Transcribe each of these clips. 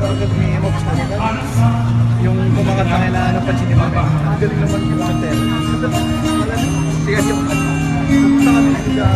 parang gagawin yung kumakanta ngayon na ano pa sinimame. Ang galing naman yung hotel. Sige, yung pumunta kami sa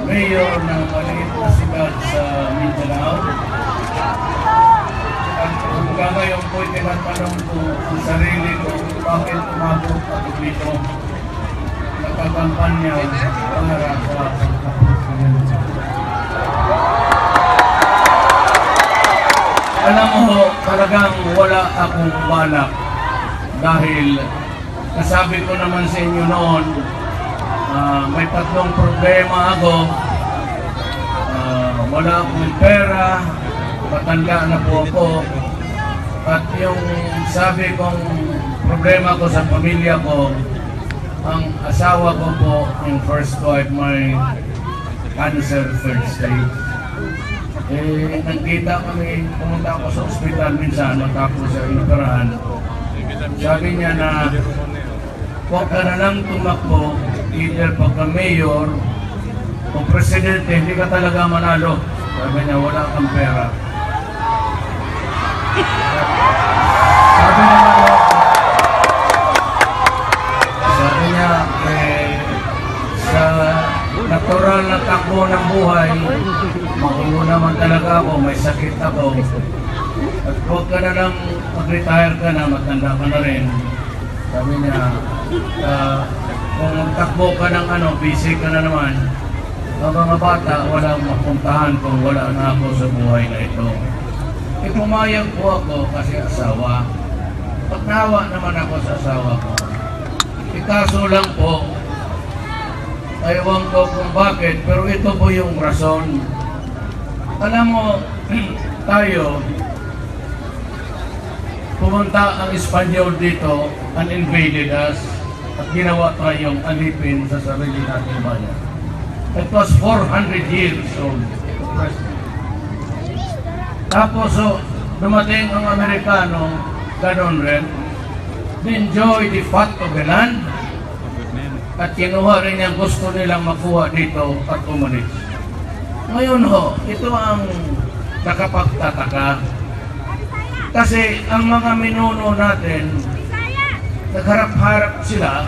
mayor ng maliit na siyudad sa Mindanao. At hanggang ngayon po'y tinatanong ko ang sarili ko bakit umabot ako dito. Nakakampanya para sa alam mo, talagang wala akong balak dahil nasabi ko naman sa inyo noon, may tatlong problema ako. Wala akong pera, matanda na po ako, at yung sabi kong problema ko sa pamilya ko, ang asawa ko po, ang first wife, may cancer third stage. Nagkita kami, pumunta ako sa ospital minsan, matapos sa inoperahan. Sabi niya na, huwag ka na lang tumakbo, either pagka-mayor o presidente, hindi ka talaga manalo. Sabi niya, wala kang pera. Sabi niya, sa natural na takbo ng buhay, makulo naman talaga ako, may sakit ako. At huwag ka na lang, mag-retire ka na, matanda ka na rin. Sabi niya, kung takbo ka ng busy ka na naman, ang mga bata, walang mapuntahan kung wala na ako sa buhay na ito. Pumayag po ako kasi asawa. Pagnawa naman ako sa asawa ko. Kaso lang po, ewan ko kung bakit, pero ito po yung rason. Alam mo, tayo, pumunta ang Espanyol dito, uninvaded us, at ginawa tayong alipin sa sarili nating bayan. It was 400 years old. Tapos, dumating ang Amerikano, ganon rin, enjoy the fat of the land, at kinuha rin yung gusto nilang makuha dito at umalis. Ngayon ito ang nakapagtataka. Kasi ang mga minuno natin, nagharap-harap sila,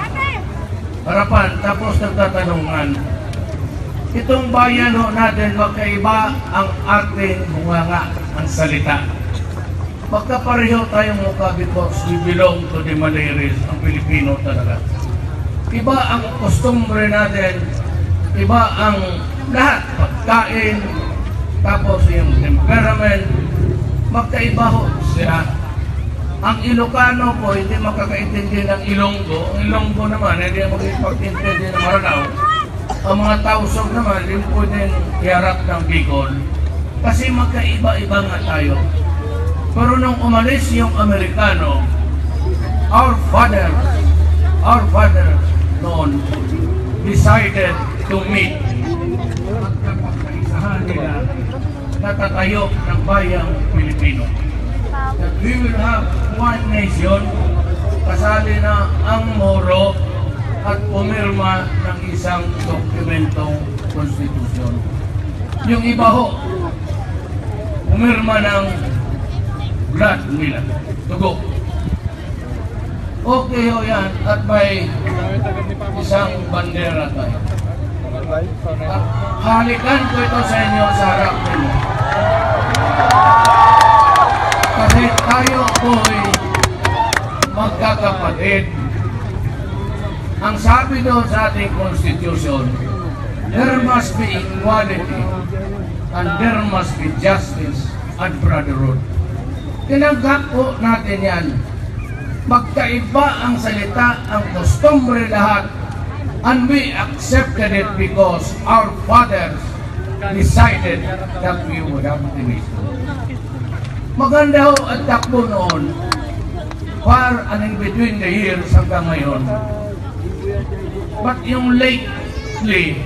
harapan, tapos nagtatanungan. Itong bayan natin, magkaiba ang ating bunganga, ang salita. Magkapareho tayong mukha because we belong to the Malayaris, ang Pilipino talaga. Iba ang kostumbre natin, iba ang lahat, pagkain, tapos yung temperament, magkaiba ho sila. Ang Ilocano po, hindi makakaintindi ng Ilonggo. Ang Ilonggo naman, hindi makakapag-intindi ng Maranao. Ang mga Tausog naman, hindi pwedeng iharap ng Bicol. Kasi magkaiba-iba nga tayo. Pero nung umalis yung Amerikano, our father noon decided to meet. Magkapagkaisahan nila natatayo ng bayang Pilipino. That we will have one nation, kasali na ang Moro at pumirma ng isang dokumentong konstitusyon. Yung iba ho, pumirma ng blood nila, dugo. Okay ho yan, at may isang bandera tayo. At halikan ko ito sa inyo sa harap ninyo. Kasi tayo po'y magkakapatid. Ang sabi doon sa ating Constitution, there must be equality and there must be justice and brotherhood. Tinanggap po natin yan. Magkaiba ang salita, ang kostumbre lahat, and we accepted it because our fathers decided that we would have the nation. Maganda ho at takbo noon, far and in between the years hanggang ngayon. But yung lately,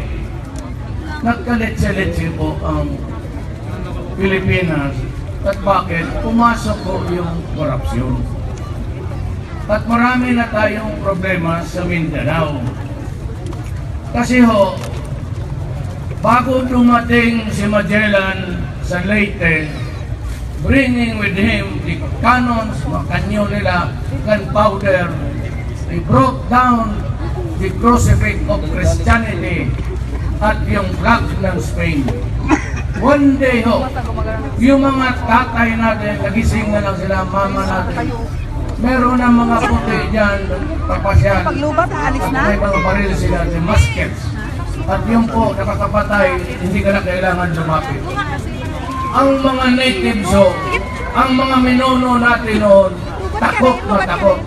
nagkaletse-letse po ang Pilipinas. At bakit? Pumasok po yung korupsyon. At marami na tayong problema sa Mindanao. Kasi ho, bago dumating si Magellan sa Leyte, bringing with him the cannons, makanyo nila, gunpowder, they broke down the crucifix of Christianity at yung flag ng Spain. One day ho, yung mga tatay natin, nagising na lang sila, mama natin, meron na mga puti dyan, papasyan, at may mga baril sila, the muskets. At yung po, nakakapatay, hindi ka na kailangan lumapit. Ang mga natives ho, ang mga minono natin noon, takot na takot.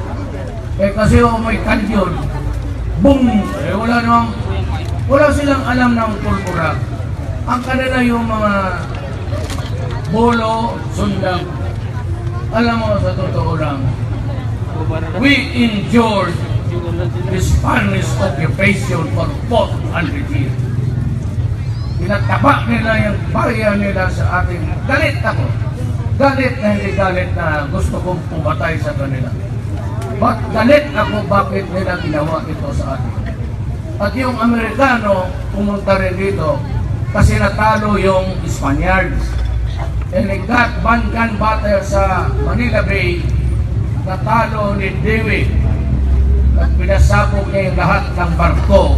Eh kasi ho, may kanyon, boom! Eh wala silang alam ng pulpura. Ang kanila yung mga bolo, sundag. Alam mo, sa totoo lang, we endured the Spanish occupation for 400 years. Pinataba nila yung bayan nila sa ating. Galit ako. Galit na hindi galit na gusto kong pumatay sa kanila. But galit ako bakit nila ginawa ito sa atin. At yung Amerikano pumunta rin dito kasi natalo yung Spaniards. And they got one gun battle sa Manila Bay. Natalo ni Dewey. At pinasabog niya yung lahat ng barko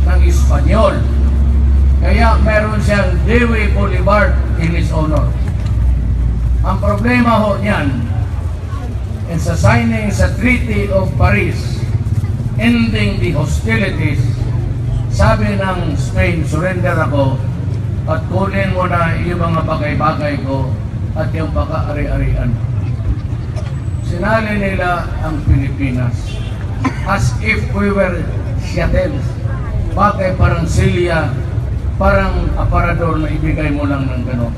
ng Espanyol. Kaya meron siyang Dewey Boulevard in his honor. Ang problema ho niyan, in sa signing sa Treaty of Paris, ending the hostilities, sabi ng Spain, surrender ako at kunin mo na yung mga bagay-bagay ko at yung pagka-ari-arian. Sinali nila ang Pilipinas as if we were chatels. Bagay parang silya, parang aparador na ibigay mo lang ng gano'n.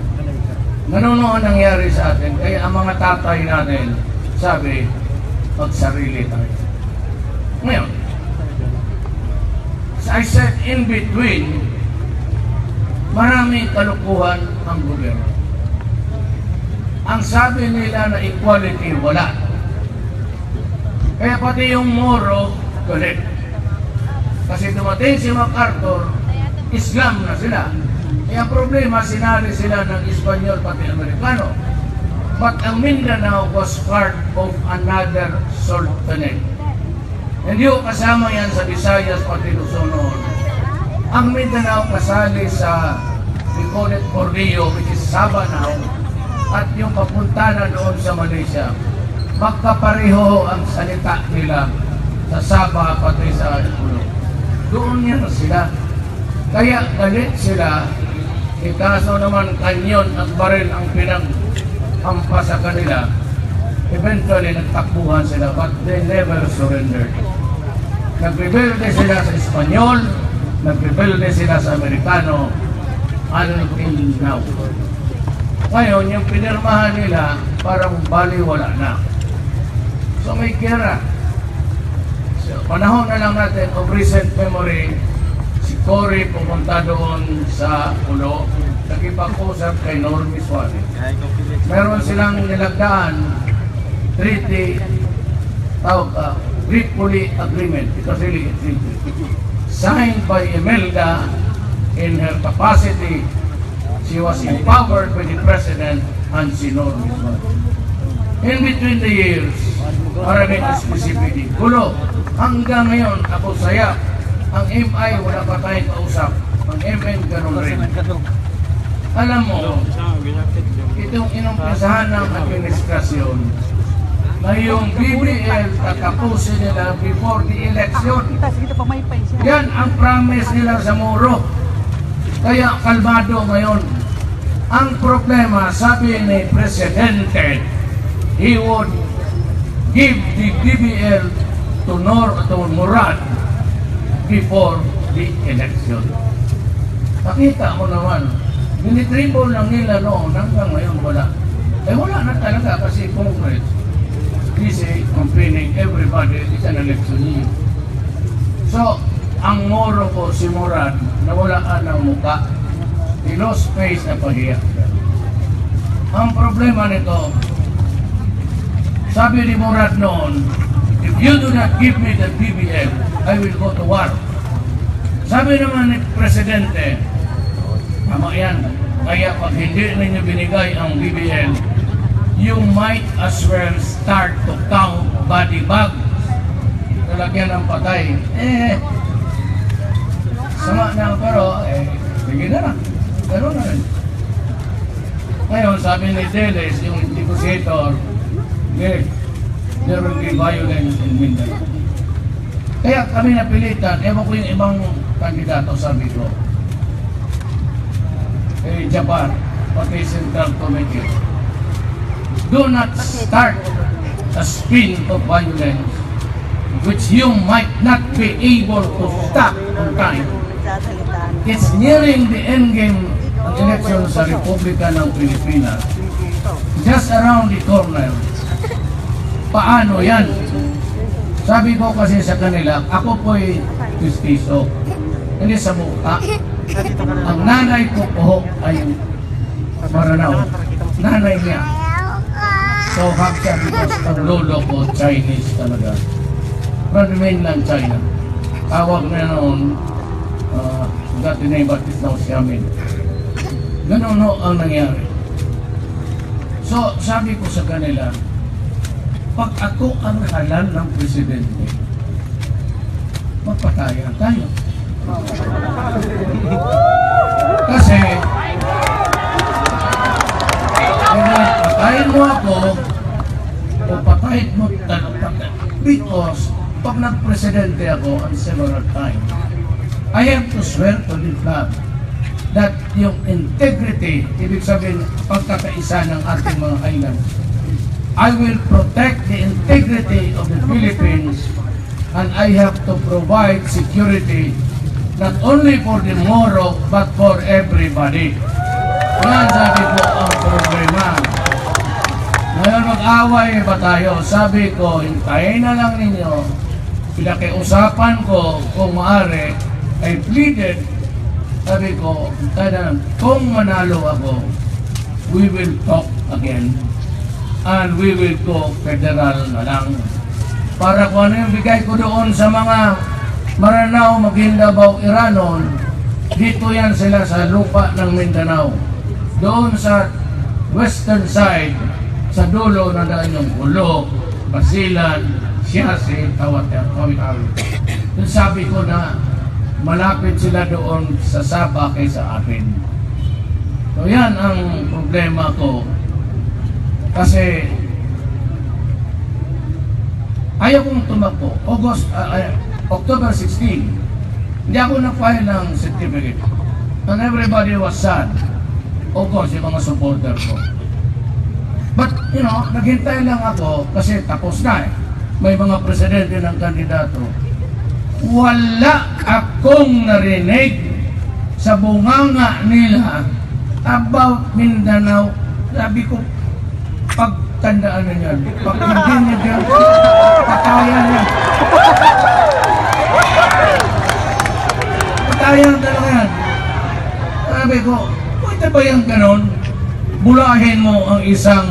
Ganun ang nangyari sa atin. Kaya ang mga tatay natin, sabi, magsarili tayo. Ngayon, as I said, in between, maraming kalukuhan ang gobyerno. Ang sabi nila na equality, wala. Kaya pati yung Moro, galit. Kasi dumating si MacArthur, Islam na sila. Kaya ang problema, sinali sila ng Espanyol pati Amerikano. But ang Mindanao was part of another sultanate. Hindi ko kasama yan sa Visayas pati Luzon noon. Ang Mindanao kasali sa, we call it Borneo, which is Sabanaw, at yung papunta na doon sa Malaysia. Magkapareho ang salita nila sa Sabah pati sa Ulo. Doon yan sila. Kaya galit sila, ikaso naman kanyon at baril ang pinag-ampas sa kanila. Eventually, nagtakbuhan sila, but they never surrendered. Nagrebelde sila sa Espanyol, nagrebelde sila sa Amerikano, until now. Ngayon, yung pinirmahan nila, parang baliwala na. So may kira. So, panahon na lang natin of recent memory, si Cory pumunta doon sa Ulo, nakipag-usap kay Normie Suarez. Meron silang nilagdaan treaty, Tripoli Agreement, because really it's treaty, signed by Imelda in her capacity. She was empowered by the President and si Normie Suarez. In between the years, maraming specificity. Gulo, hanggang ngayon, ako saya. Ang MI, wala pa tayong kausap. Ang MN, ganun rin. Alam mo, itong inumpisahan ng administrasyon na yung BBL tatapusin nila before the election. Yan ang promise nila sa Moro. Kaya kalmado ngayon. Ang problema, sabi ni Presidente, he would give the BBL to Murad before the election. Nakita mo naman, dinitribol lang nila noon, hanggang ngayon wala. Eh wala na talaga kasi Congress busy complaining everybody is an election year. So, ang Moro ko, si Murad, nawalaan ng muka. He lost face na pahiya. Ang problema nito, sabi ni Murad noon, if you do not give me the BBL, I will go to war. Sabi naman ni Presidente, tama yan, kaya pag hindi ninyo binigay ang BBL, you might as well start to count body bags. Talagyan ng patay. Sama na pero, sige na. Pero na rin. Ngayon, sabi ni Deles, yung negotiator, there will be violence in Mindanao. Kaya kami napilitan, ewan ko yung ibang kandidato, sabi ko, Japan, pati Central Committee, do not start a spin of violence which you might not be able to stop on time. It's nearing the end game ng election sa Republika ng Pilipinas. Just around the corner. Paano yan? Sabi ko kasi sa kanila, ako po'y justiso. Hindi sa mukha. Ang nanay ko po ay Maranao. Nanay niya. So, siya because ang lolo ko, Chinese talaga. From mainland China. Tawag na noon, dati na yung batis na si Amin. Ganun no ang nangyari. So, sabi ko sa kanila, pag ako ang halal ng presidente, magpatayan tayo. Kasi, patayin mo ako, o patayin mo talaga. Because, pag nag-presidente ako on several times, I have to swear to the flag that yung integrity, ibig sabihin, pagkakaisa ng ating mga island, I will protect the integrity of the Philippines and I have to provide security not only for the Moro but for everybody. Yan sabi ko ang problema. Ngayon mag-away ba tayo? Sabi ko, hintayin na lang ninyo. Pinakiusapan ko kung maaari, I pleaded, sabi ko, hintayin na lang. Kung manalo ako, we will talk again. And we will go federal na lang. Para kung ano yung bigay ko doon sa mga Maranao, Maguindanao, Iranon, dito yan sila sa lupa ng Mindanao. Doon sa western side, sa dulo na daan yung Ulo, Basilan, Siasi, Tawit-Tawit. Yung sabi ko na malapit sila doon sa Sabah kaysa akin. So yan ang problema ko. Kasi ayaw kong tumakbo. October 16, Hindi ako na-file ng certificate. And everybody was sad. Of course, yung mga supporter ko. But, naghintay lang ako kasi tapos na eh. May mga presidente ng kandidato. Wala akong narinig sa bunganga nila about Mindanao. Sabi ko, pagtandaan na yan. Pag hindi niya dyan, patayan niya. Patayan talaga yan. Sabi ko, pwede ba yung ganon? Bulahin mo ang isang...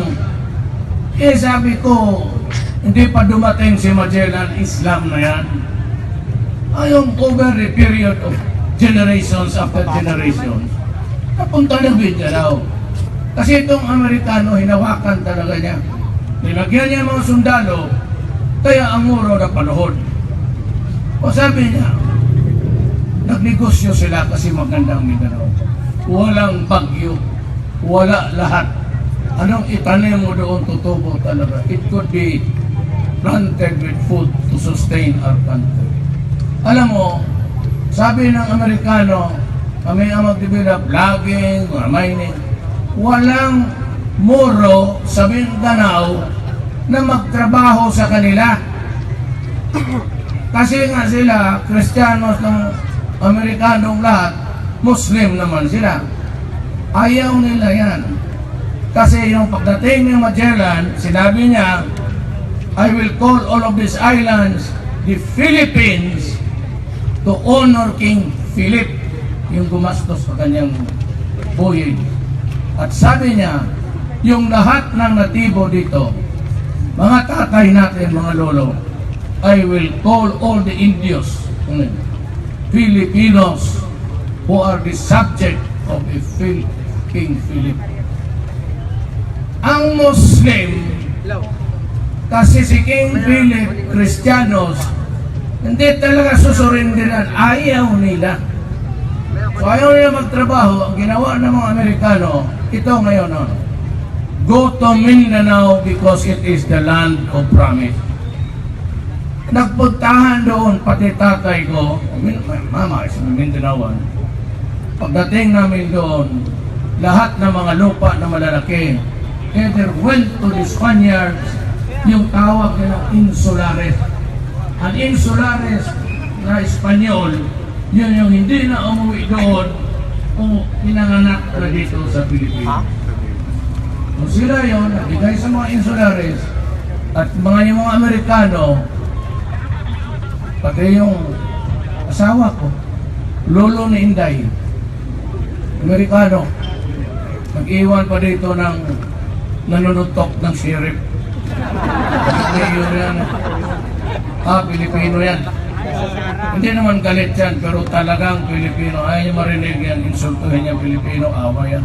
sabi ko, hindi pa dumating si Magellan, Islam na yan. Ayong over the period of generations after generations, napunta ng Mindanao. Kasi itong Amerikano, hinawakan talaga niya. Nilagyan niya mga sundalo, kaya ang muro na panahon. O sabi niya, nagnegosyo sila kasi magandang Mindanao. Walang bagyo, wala lahat. Anong itanim mo doon tutubo talaga? It could be planted with food to sustain our country. Alam mo, sabi ng Amerikano, kami ang mag-develop logging, mining. Walang muro sa Mindanao na magtrabaho sa kanila. Kasi nga sila, Kristiyanos ng Amerikanong lahat, Muslim naman sila. Ayaw nila yan. Kasi yung pagdating ni Magellan, sinabi niya, I will call all of these islands the Philippines to honor King Philip, yung gumastos sa kanyang voyage. At sabi niya, yung lahat ng natibo dito, mga tatay natin, mga lolo, I will call all the Indios, Filipinos, who are the subject of a King Philip. Ang Muslim, kasi si King Philip, Kristiyanos, hindi talaga susurindiran. Ayaw nila. So ayaw nila magtrabaho. Ang ginawa ng mga Amerikano, ito ngayon, go to Mindanao because it is the land of promise. Nagpuntahan doon, pati tatay ko, mama is Mindanao. Pagdating namin doon, lahat ng mga lupa na malalaki, either went to the Spaniards, yung tawag nila insulares. Ang insulares na Espanyol, yun yung hindi na umuwi doon o pinanganak na dito sa Pilipinas. So sila yun, nabigay sa mga insulares at yung mga Amerikano, pati yung asawa ko, lolo ni Inday, Amerikano, nag-iwan pa dito ng nanunutok ng sheriff. Yun yan. Pilipino yan. Hindi naman galit yan, pero talagang Pilipino. Ayaw niya marinig yan, insultuhin niya Pilipino, awa yan.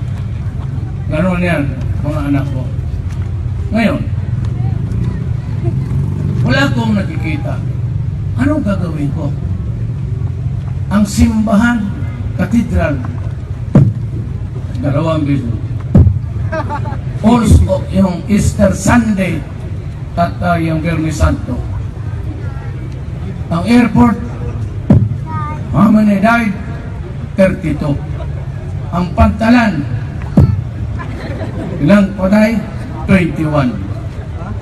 Ganon yan, mga anak ko. Ngayon, wala akong nakikita. Anong gagawin ko? Ang simbahan, katedral, 2 beses. Also, yung Easter Sunday at yung Biyernes Santo. Ang airport, how many died? 32. Ang Pantalan, ilang patay? 21.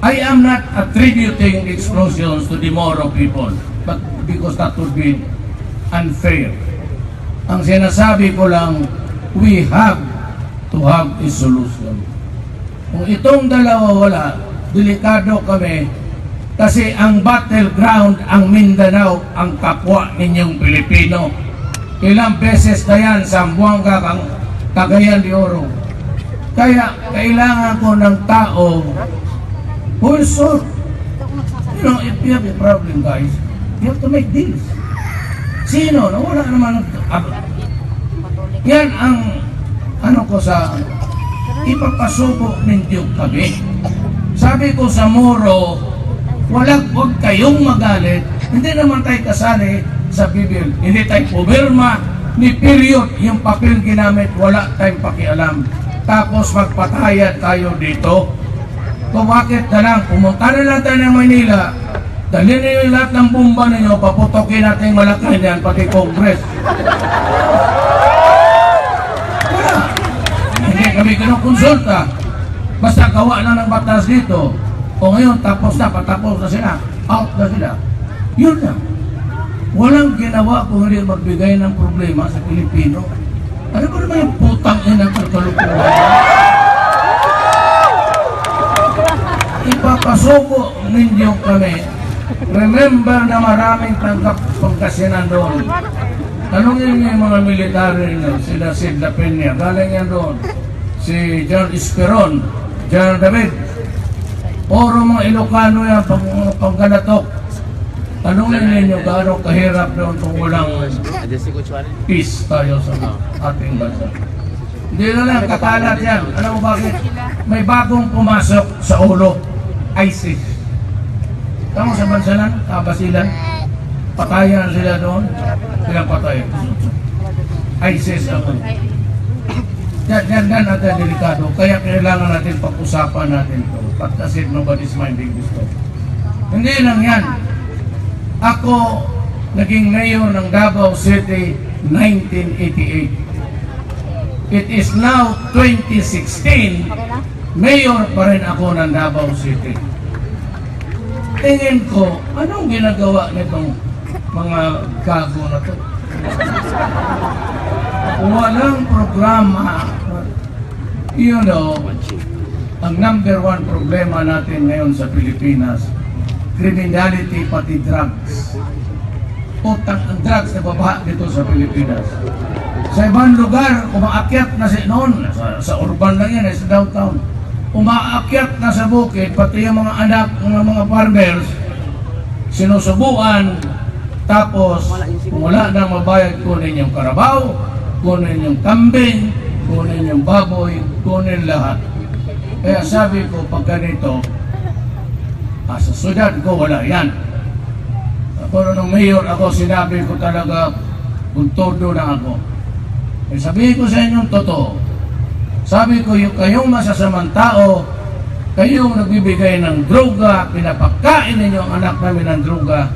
I am not attributing explosions to the Moro people, but because that would be unfair. Ang sinasabi ko lang, we have to have a solution. Kung itong dalawa wala, delikado kami kasi ang battleground, ang Mindanao, ang kapwa ninyong Pilipino. Ilang beses na yan, Zamboanga, Cagayan de Oro. Kaya kailangan ko ng tao who will solve. If you have a problem, guys, you have to make deals. Sino? Wala naman. Yan ang ko sa ipapasubo ninyo kami. Sabi ko sa Moro, huwag kayong magalit. Hindi naman tayo kasali sa Bibil. Hindi tayo pumirma ni period. Yung papel ginamit, wala tayong pakialam. Tapos magpatayad tayo dito. Kung bakit na lang, pumunta na lang tayo ng Manila, Dali niyo lahat ng bomba ninyo, paputokin natin yung malaki niyan, pati Congress. Wala. Hindi kami kinukonsulta. Basta gawa na ng batas dito. O ngayon, tapos na, patapos na sila. Out na sila. Yun lang. Walang ginawa kung hindi magbigay ng problema sa Pilipino. Ano ba naman yung putang ina ng kalukuhan? Ipapasuko ninyo kami. Remember na maraming tanggap Pangasinan doon. Tanungin niyo yung mga military nyo, sila Sid La Peña, galing yan doon. Si John Esperon, John David. Puro mga Ilocano yan, pangkanatok. Tanungin ninyo gaano kahirap doon kung walang peace tayo sa ating bansa. Hindi na lang, kakalat yan. Alam mo bakit? May bagong pumasok sa ulo, ISIS. Tama sa bansa lang, kabasilan. Patayan sila doon, silang patayan. ISIS ako. Yan natin delikado. Kaya kailangan natin pag-usapan natin ito. Kasi nobody's minding this stuff. Hindi lang yan. Ako naging mayor ng Davao City 1988. It is now 2016. Mayor pa rin ako ng Davao City. Tingin ko, anong ginagawa nitong mga gago na to? Walang programa. You know, ang number one problema natin ngayon sa Pilipinas, criminality pati drugs. Utang ang drugs na baba dito sa Pilipinas. Sa ibang lugar, umaakyat na noon, sa urban lang yan, sa downtown. Umaakyat na sa bukid, pati yung mga anak ng mga farmers, sinusubuan, tapos kung wala na mabayad, kunin yung karabaw, kunin yung kambing, kunin yung baboy, kunin lahat. Kaya sabi ko, pag ganito, sa syudad ko, wala yan. Pero nung mayor ako, sinabi ko talaga, kung todo na ako. Eh, sabihin ko sa inyong totoo. Sabi ko, yung kayong masasamang tao, kayong nagbibigay ng droga, pinapakain ninyo ang anak namin ng droga,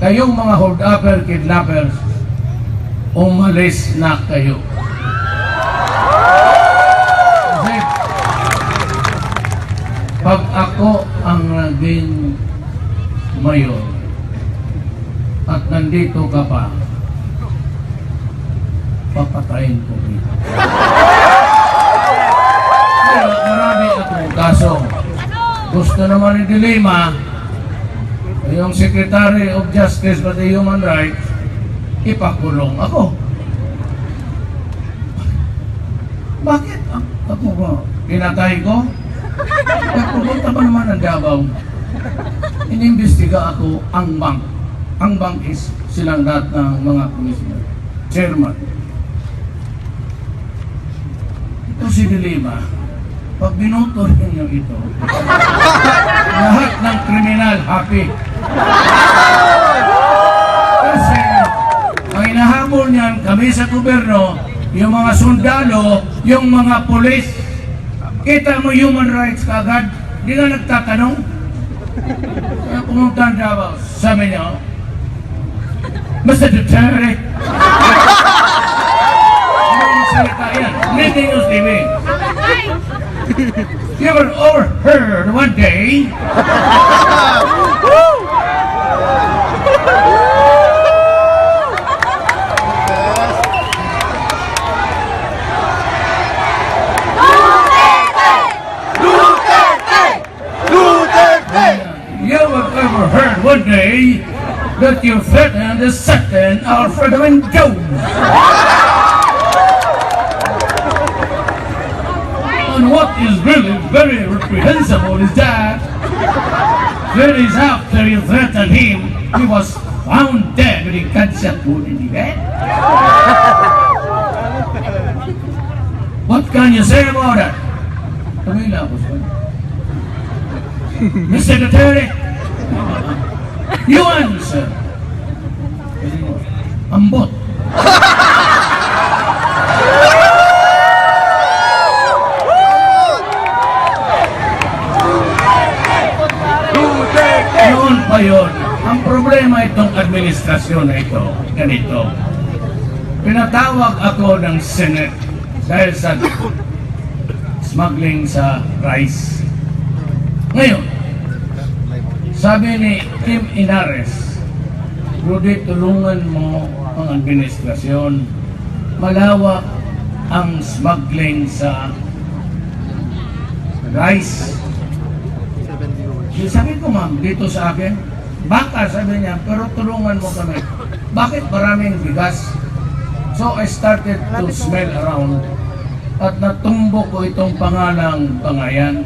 kayong mga hold-upper, kidnappers, umalis na kayo. Kasi, pag ako ang naging mayor, at nandito ka pa, papatayin ko dito. Pero marami akong kaso. Gusto naman ni Dilima, yung Secretary of Justice for the Human Rights, ipakulong ako. Bakit? Ako ba? Pinatay ko? Pupunta pa naman ang Davao. Inimbestiga ako ang bank. Ang bank is silang lahat ng mga commissioner. Chairman. Ito si Dilima. Pag binoto ninyo ito, lahat ng kriminal happy. Kasi ang hinahabol niyan, kami sa gobyerno, yung mga sundalo, yung mga pulis, kita mo human rights kagad, di na nagtatanong. Kaya pumunta ang Davao, sabi niya, Mr. Duterte, ano yung salita yan? Hindi news TV. You were overheard one day. You were overheard one day that you threatened the second Alfredo and Jones. And what is really very reprehensible is that days after you threatened him, he was found dead with a gunshot wound in the head. What can you say about that? Tumila ako sa Mr. Duterte, you answer. Ambot. Noon pa yun. administrasyon na ito, ganito. Pinatawag ako ng Senate dahil sa smuggling sa rice. Ngayon, sabi ni Kim Inares, Rudy, tulungan mo ang administrasyon. Malawak ang smuggling sa rice. Sabi ko, ma'am, dito sa akin, baka, sabi niya, pero tulungan mo kami. Bakit maraming bigas? So I started to smell around at natumbok ko itong pangalang Bangayan.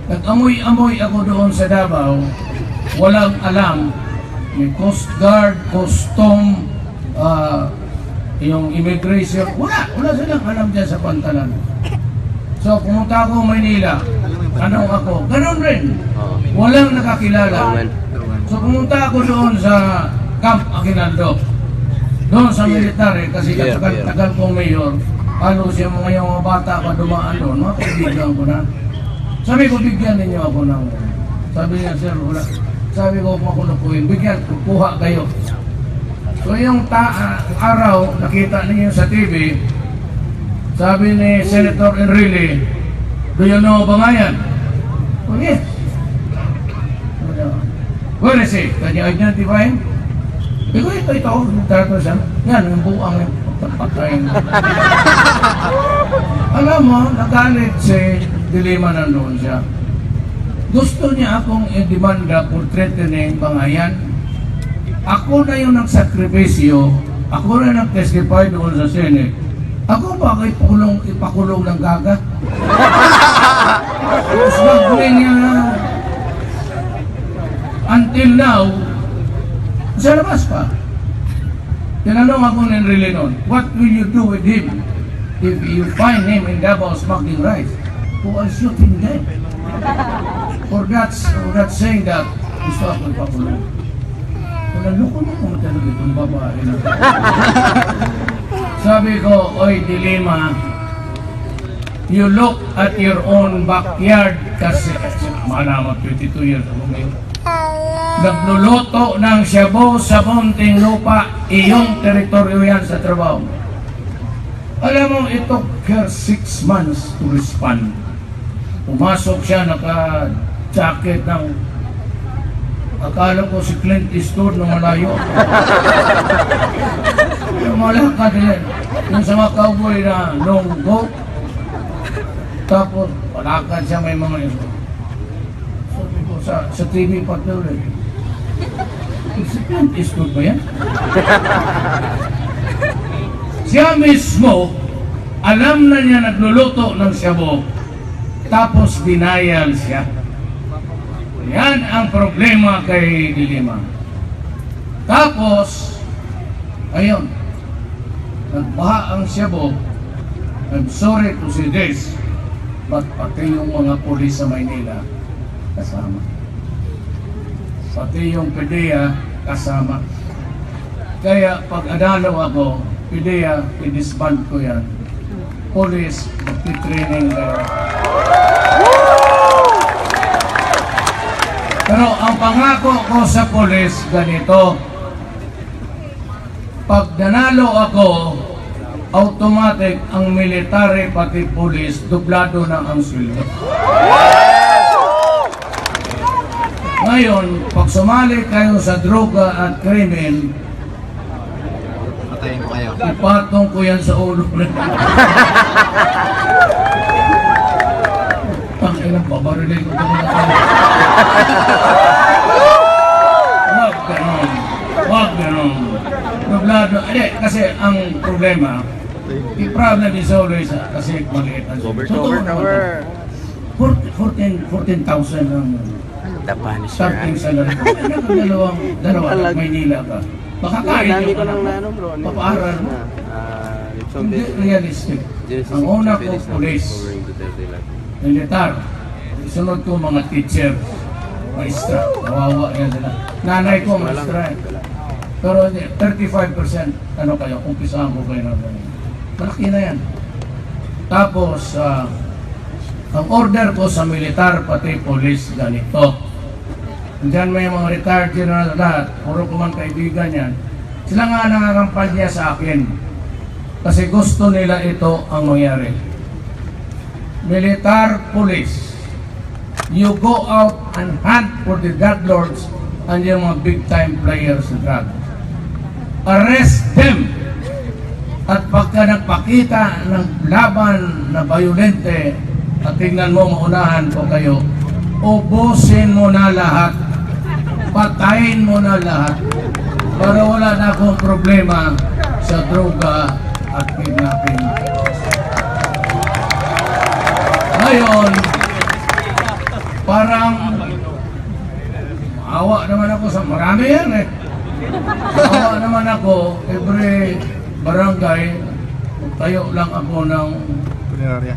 Nag-amoy-amoy ako doon sa Davao, walang alam, may Coast Guard, Custom, yung immigration, wala silang alam dyan sa Pantalan. So pumunta ako Maynila, tanong ako, ganun rin, walang nakakilala. So pumunta ako doon sa Camp Aguinaldo, doon sa military, kasi tagal kong mayor, halos yung mga bata pa dumaan doon, mga kaibigan ko na. Sabi ko, bigyan ninyo ako ng, sabi niya, sir, wala. Sabi ko, kung ako nakuhin, bigyan, kukuha kayo. So yung araw, nakita ninyo sa TV, sabi ni Senator Enrile, do you know Bangayan? Oh, yes. Where is he? Can you identify him? Ito, dito siya. Yan, yung buang yung pagpapakain. Alam mo, nagalit si Dilima nandoon siya. Gusto niya akong i-demanda for threatening Bangayan. Ako na yung nagsakripisyo, ako na nag-testify doon sa Senate. Ako ba kay ipakulong ng gaga? Smuggling niya until now, sa labas pa. Tinanong ako ng Enrile noon, what will you do with him if you find him in Davao smuggling rice? Oh, I'll shoot him dead. For that saying that, gusto ako ipakulong. Kung naloko mo kung talaga itong babae na. Sabi ko, oy Dilima, you look at your own backyard kasi malaman 22 years ago ngayon. Nagluluto ng shabu sa munting lupa, iyong teritoryo yan sa trabaho. Alam mo, it took her 6 months to respond. Pumasok siya, naka-jacket ng, akala ko si Clint Eastwood na malayo. Yung malakad yan, yung sa mga cowboy na long boat, tapos palakad siya, may mga ito. Sabi ko, sa TV pati ulit. Si Clint Eastwood ba yan? Siya mismo, alam na niya nagluluto ng shabu, tapos denial siya. Yan ang problema kay Dilima. Tapos, ayun, nagbaha ang shabu. I'm sorry to say this, but pati yung mga pulis sa Maynila kasama. Pati yung PDEA kasama. Kaya pag adalo ako, PDEA, i-disband ko yan. Police, magti-training kayo. Pero ang pangako ko sa police, ganito. Pag nanalo ako, automatic ang military pati police, dublado na ang sweldo. Ngayon, pag sumali kayo sa droga at krimen, Patayin ko kayo. ipatong ko yan sa ulo na. Ang ilang pabarilin ko ito na kayo. Huwag ganon. Huwag ganon. Dublado. Kasi ang problema, the problem is always kasi maliit ang Cover. 14,000 ang starting salary. Dalawa, Maynila ka. Makakain Dami yung ko ng anak mo. bro. Papaaral mo. Hindi realistic. Ang una ko, police, militar. Sunod ko mga teacher, maestra. Kawawa yan sila. Nanay ko, maestra. Pero 35% ano kayo, umpisahan ko kayo na ganyan. Malaki na yan. Tapos, ang order ko sa militar pati police ganito. Diyan may mga retired general lahat, puro ko man kaibigan yan. Sila nga nangangampanya sa akin. Kasi gusto nila ito ang mangyari. Militar, police, you go out and hunt for the drug lords and yung mga big time players sa drug. Arrest them! At pagka nagpakita ng laban na bayolente at tingnan mo maunahan ko kayo, ubusin mo na lahat. Patayin mo na lahat para wala na akong problema sa droga at kidnapping. Ngayon, parang awa naman ako sa marami yan eh. Awa naman ako, every barangay, tayo lang ako ng Punerarya.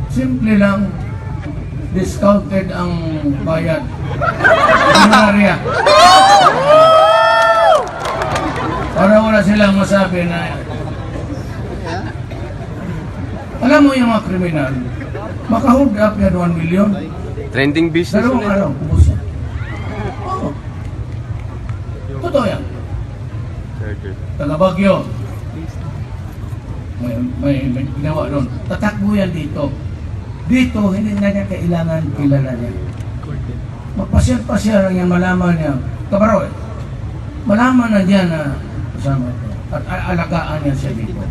simple lang, discounted ang bayad. Punerarya. Para wala silang masabi na alam mo yung mga kriminal, makahold up yan 1 million. Trending business Dalawang ulit. araw, kubos yan. Oo. Totoo yan. Taga Baguio. May ginawa doon. Tatakbo yan dito. Dito, hindi na niya kailangan kilala niya. Magpasyal-pasyal lang yan, malaman niya. Kabaroy, malaman na niya na kasama ito. At alagaan niya siya dito.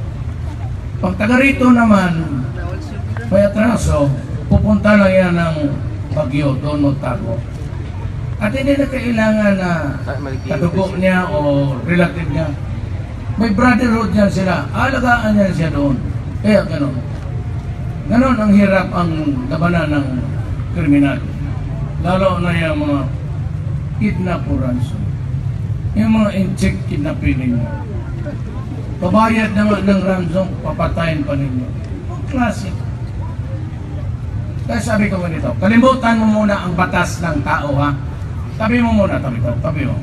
Pag taga rito naman, may atraso, pupunta lang yan ng Baguio, doon magtago. At hindi na kailangan na kadugo niya o relative niya. May brotherhood yan sila. Alagaan niya siya doon. Kaya gano'n. Ganon ang hirap ang labanan ng kriminal. Lalo na yung mga kidnap o ransom. Yung mga in-check kidnapin ninyo. Pabayad na nga ng ransom, papatayin pa ninyo. Ang klase. Kaya sabi ko ganito, kalimutan mo muna ang batas ng tao ha. Tabi mo muna, tabi mo.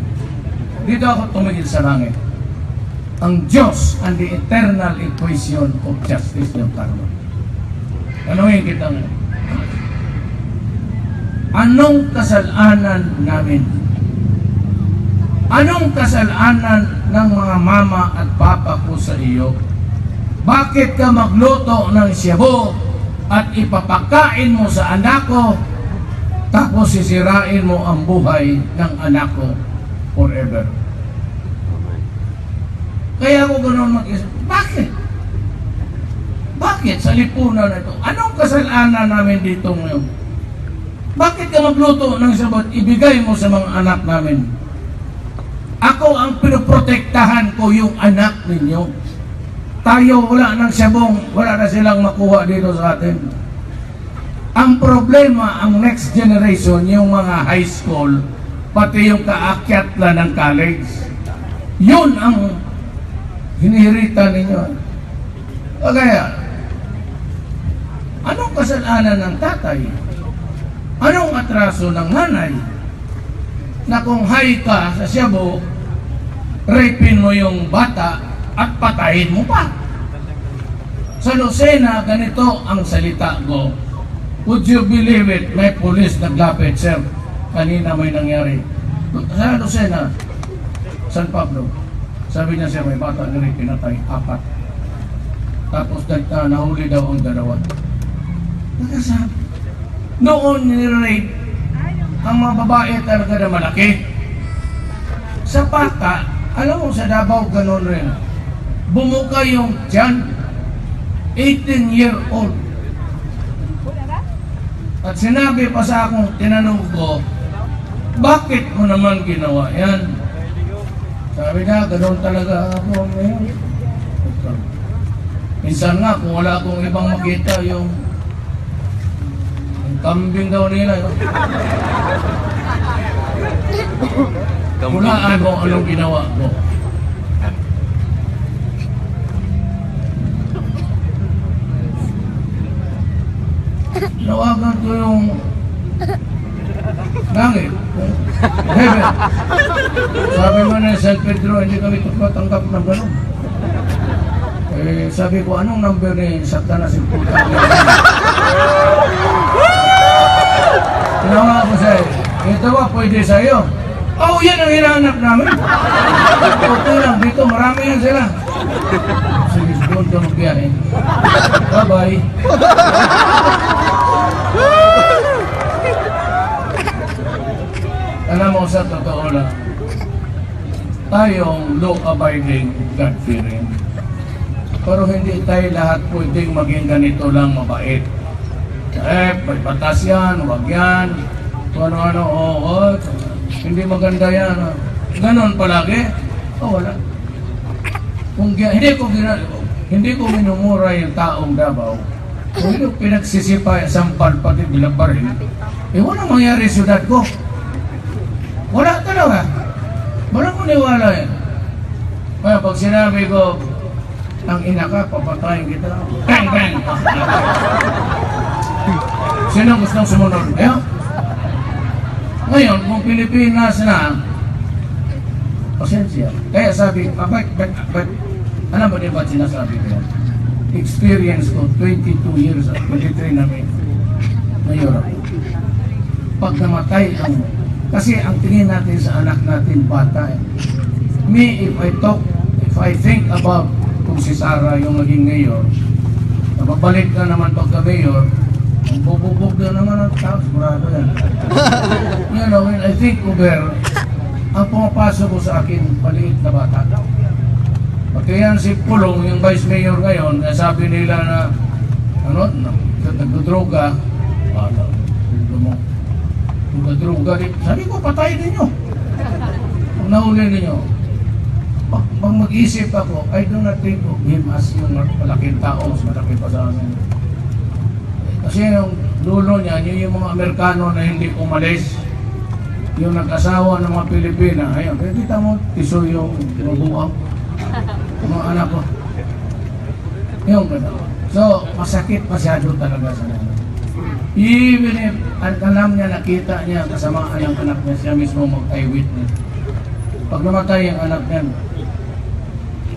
Dito ako tumigil sa langit. Ang Diyos and the eternal equation of justice yung karma. Tanungin kita nga. Anong kasalanan namin? Anong kasalanan ng mga mama at papa ko sa iyo? Bakit ka magluto ng shabu at ipapakain mo sa anak ko, tapos sisirain mo ang buhay ng anak ko forever? Kaya ako ganoon mag-isip, bakit? Bakit sa lipunan na ito? Anong kasalanan namin dito ngayon? Bakit ka magluto ng sabot, ibigay mo sa mga anak namin? Ako ang pinoprotektahan ko yung anak ninyo. Tayo wala ng sabong, wala na silang makuha dito sa atin. Ang problema, ang next generation, yung mga high school, pati yung kaakyat lang ng college, yun ang hinihirita ninyo. O kaya, anong kasalanan ng tatay? Anong atraso ng nanay? Na kung high ka sa shabu, rapin mo yung bata at patayin mo pa. Sa Lucena, ganito ang salita ko. Would you believe it? May police naglapit, sir. Kanina may nangyari. Sa Lucena, San Pablo, sabi niya siya, may bata na rin pinatay, 4. Tapos nahuli daw ang 2. Nakasabi. Noon nire-rape ang mga babae talaga na malaki. Sa bata, alam mo sa Davao ganon rin. Bumuka yung tiyan, 18-year-old. At sinabi pa sa akong, tinanong ko, bakit mo naman ginawa yan? Sabi na, ganoon talaga ako ngayon. Minsan nga, kung wala akong ibang makita, yung kambing daw nila. Hulaan mo anong ginawa ko. Nawagan ko yung langit. Heaven. Sabi mo na San Pedro, hindi kami tumatanggap ng gano'n. Eh, sabi ko, anong number ni Satanas yung puta? Tinawa ko sa'yo. Ito ba, pwede sa'yo? Oh, yan ang hinahanap namin. Okay lang, dito marami yan sila. Sige, doon ka magbiyahe. Bye-bye. Alam mo, sa totoo lang, tayong law-abiding, God-fearing. Pero hindi tayo lahat pwedeng maging ganito lang mabait. May batas yan, huwag yan, kung ano-ano, hindi maganda yan. Ganon palagi? Wala. Hindi ko minumura yung taong Davao. Kung hindi ko pinagsisipay, sampal, pati bilabarin, walang mangyari sa syudad ko. Wala talaga. Wala ko niwala yan. Kaya pag sinabi ko, ang ina ka, papatayin kita. Bang, bang! Sino gustong sumunod? Ngayon, kung Pilipinas na, pasensya. Kaya sabi, alam mo din ba sinasabi ko? Experience ko, 22 years at 23 namin na Europe. Pag namatay ang, kasi ang tingin natin sa anak natin bata. Me, if I think about kung si Sarah yung naging mayor, mabalik ka naman pagka-mayor, bububog na naman ang tao, sigurado yan. You know, when I think of her, ang pumapasok ko sa akin, paliit na bata. Pati yan si Pulong, yung vice mayor ngayon, sabi nila na, nagdodroga, nagdodroga, sabi ko, patayin ninyo. Kung nahuli ninyo, pag mag-isip ako, I do not think of him as yung malaking tao, mas malaki pa sa amin. Kasi yung dulo niya, yung mga Amerikano na hindi umalis, yung nag-asawa ng mga Pilipina, ayun, kita mo, tiso yung buwang, mga anak ko. Yung gano'n. So, masakit masyado talaga sa namin. Even if, alam niya, nakita niya, kasamaan ng anak niya, siya mismo mag-eyewitness. Pag namatay ang anak niya,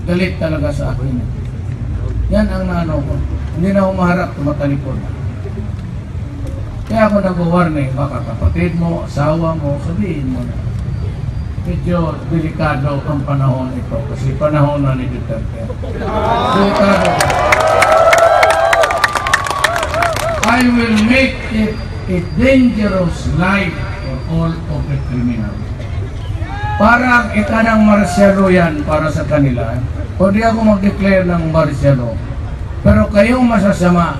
galit talaga sa akin. Yan ang naano ko. Hindi na ako maharap, tumatalikod. Kaya ako nag-warning, baka kapatid mo, asawa mo, sabihin mo na. Medyo delikado ang panahon ito kasi panahon na ni Duterte. Delikado. I will make it a dangerous life for all of the criminals. Parang ikanang marsyalo yan para sa kanila. Pwede ako mag-declare ng marsyalo. Pero kayong masasama,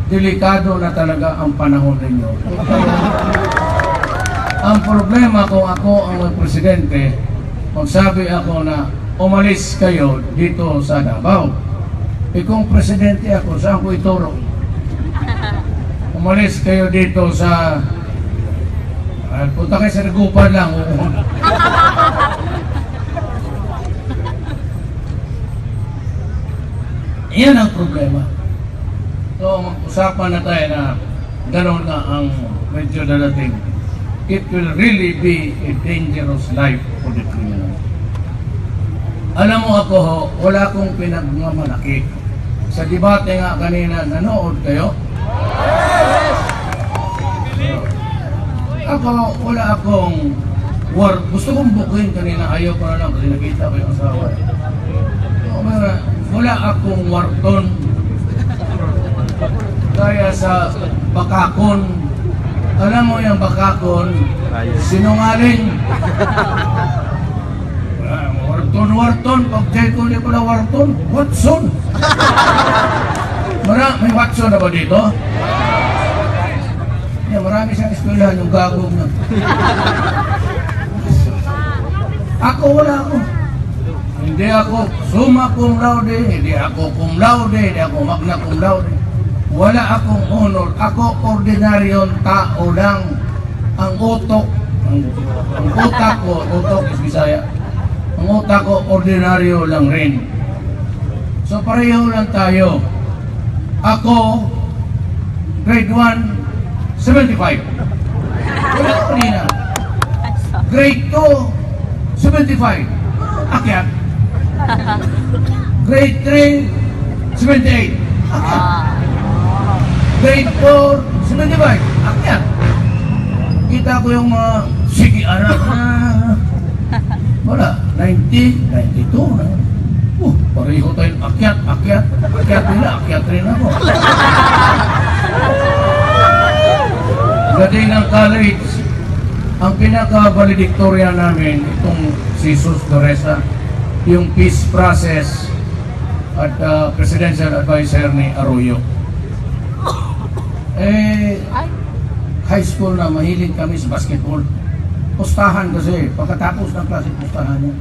delikado na talaga ang panahon ninyo. Ang problema kung ako ang presidente, magsabi ako na umalis kayo dito sa Davao. Kung presidente ako, saan ko ituro? Umalis kayo dito sa... punta kayo sa Nagupan lang. Iyan ang problema. So, mag-usapan na tayo na gano'n na ang medyo darating. It will really be a dangerous life for the criminal. Alam mo ako, wala akong pinagmamalaki. Sa debate nga kanina, nanood kayo? Ako, wala akong gusto kong bukuin kanina, ayaw ko na lang kasi nakita ko yung asawa. Wala akong warton. Kaya sa bakakon, alam mo yung bakakon, sinungaling. Warton, pag jay ko hindi ko na warton, Watson. May Watson na ba dito? Yeah, marami siyang eskwelahan, yung gagog na. Ako, wala ako. Hindi ako summa cum laude, hindi ako cum laude, hindi ako magna cum laude. Wala akong honor. Ako ordinaryong tao lang. Ang utak ko, utak is Bisaya. Ang utak ko, ordinaryo lang rin. So pareho lang tayo. Ako, grade 1, 75. Wala ko kanina. Grade 2, 75. Akyat. Grade 3, 78. Akyat. Grade 4, 75. Akyat. Kita ko yung mga, sige, anak na. Wala, 90, 92 na. Pareho tayong akyat nila, akyat rin ako. Pagdating ng college, ang pinaka-valedictorian namin, itong si Sus Doresa, yung peace process at presidential advisor ni Arroyo. High school na, mahilig kami sa basketball. Pustahan kasi, pagkatapos ng klase, pustahan niya.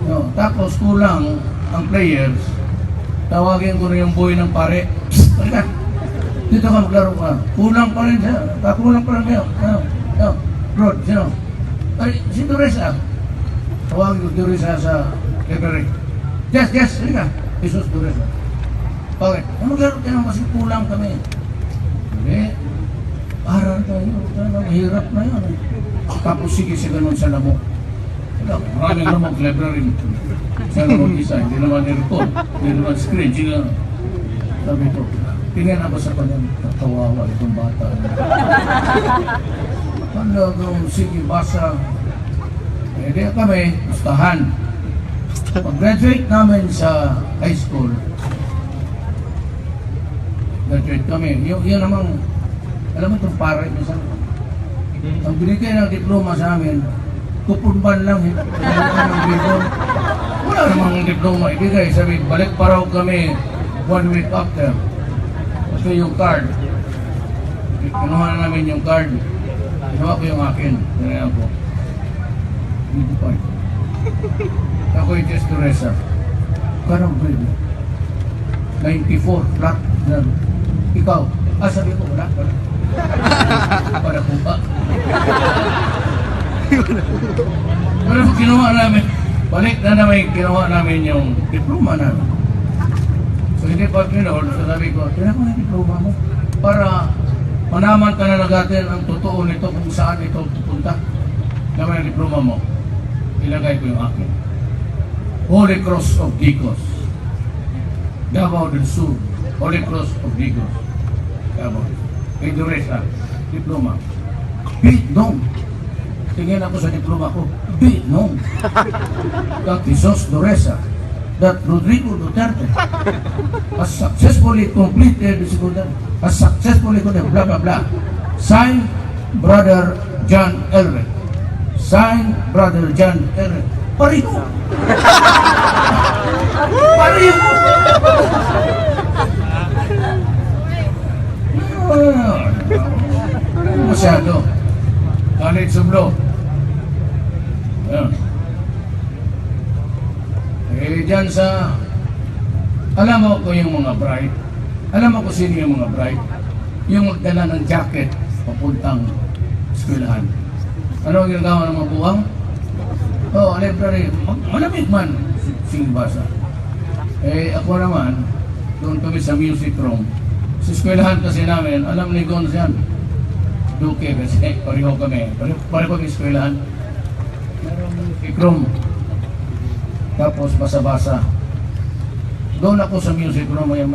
No, tapos kulang ang players, tawagin ko na yung boy ng pare. Halika, dito ka maglaro ka. Kulang pa rin siya, kakulang pa rin kayo. Rod, sino? Ay, si Doresa. Tawagin ko Doresa sa library. Yes, halika. Jesus Doresa. Bakit? Maglaro tayo kasi kulang kami. Hindi. Aral tayo. Mahirap na yun. Tapos sige siya ganun sa lamok. Maraming lamok library. Sa lamok isa. Hindi naman niripon. Hindi naman screen. Sila. Sabi ko, tingnan na ba sa kanya? Nakawawa itong bata. Talagang sige basa. Hindi kami. Gustahan. Pag-graduate namin sa high school, graduate kami. Yun namang, alam mo itong pare minsan. Ang binigay ng diploma sa amin, kupunban lang. Wala namang diploma ibigay. Sabi, balik pa raw kami 1 week after. Kasi yung card, kinuha na namin yung card. Kinuha ko yung akin. Kaya ko. Dito pa. Ako yung Jess Teresa. Karang grade. 94, flat. Ikaw, sabi ko, wala. Para kumpa. Pero kinuha namin, balik na namin, kinuha namin yung diploma namin. So hindi pa pinol, so sabi ko, tinan ko na yung diploma mo. Para manaman ka na nagatin ang totoo nito kung saan ito pupunta. Naman ang diploma mo, ilagay ko yung akin. Holy Cross of Digos. Davao del Sur. Holy Cross of Digos. Davao. Kay Doresa, diploma. Bitnong. Tingin ako sa diploma ko. Bitnong. Kang Jesus Doresa that Rodrigo Duterte has successfully completed has successfully completed blah blah blah. Signed Brother John Elric. Signed Brother John Elric. Pareho. Pareho. Masyado. College of Law. Ayan. Dyan sa... Alam mo ko yung mga bride. Alam mo ko sino yung mga bride. Yung magdala ng jacket papuntang eskwelahan. Ano ang ginagawa ng mga buwang? Library. Malamig man. Singbasa. Ako naman, doon kami sa music room. Sa eskwelahan kasi namin, alam ni Gonz yan. Duke kasi pareho kami. Pareho kami eskwelahan. Merong music room. Tapos basa-basa. Doon ako sa music room. May